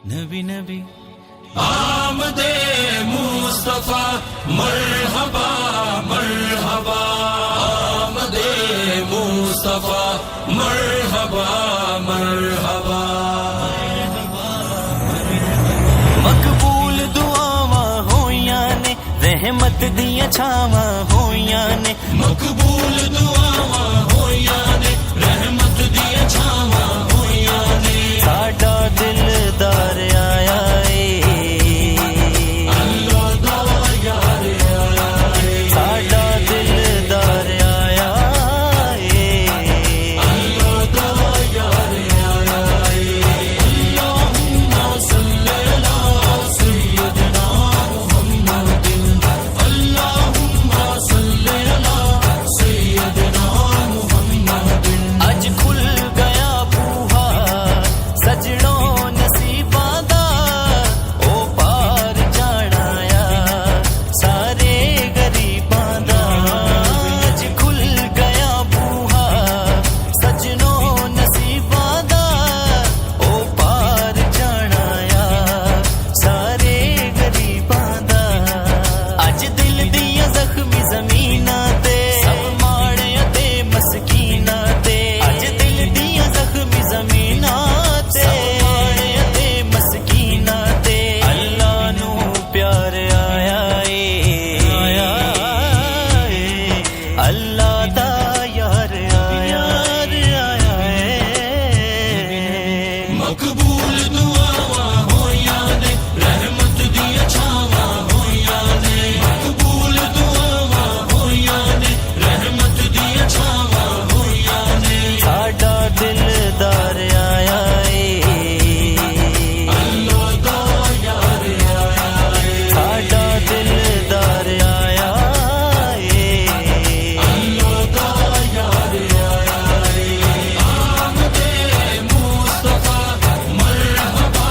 नबी नबी आमदे मुस्तफा मरहबा मरहबा, आमदे मुस्तफा मरहबा मरहबा। मकबूल दुआवां होइयां ने, रहमत दियां छावां होइयां ने। मकबूल दुआवां होइयां ने, रहमत दियां छावां होइयां ने। साडा दिलदार आया अल्लाह दा यार आया, साडा दिलदार आया अल्लाह दा यार आया। अल्लाहुम्मा सल्ली अला सय्यिदना मुहम्मदिन, अल्लाहुम्मा सल्ली अला सय्यिदना मुहम्मदिन। अज खुल गया बूहा सजनों नसीबां दा, ओ पार जाना आ सारे गरीबां दा। अज खुल गया बूहा सजनों नसीबां दा, ओ पार जाना आ सारे गरीबां दा। अज दिल दियां जख्मी ज़मीनां ते सब माड़े ते मस्कीनां ते, अज दिल दियां जख्मी ज़मीनां ते सब माड़े ते मस्कीनां ते। अल्लाह नू प्यार आया अल्लाह दा यार आया मकबूल दुआवां होइयां ने, रहमत दियां छावां होइयां ने। मकबूल दुआवां होइयां ने, रहमत दियां छावां होइयां ने। साडा दिलदार आया अल्लाह दा यार आया, साडा दिलदार आया अल्लाह दा यार आया। आमदे मुस्तफा मरहबा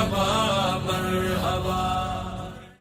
जिंदाबाद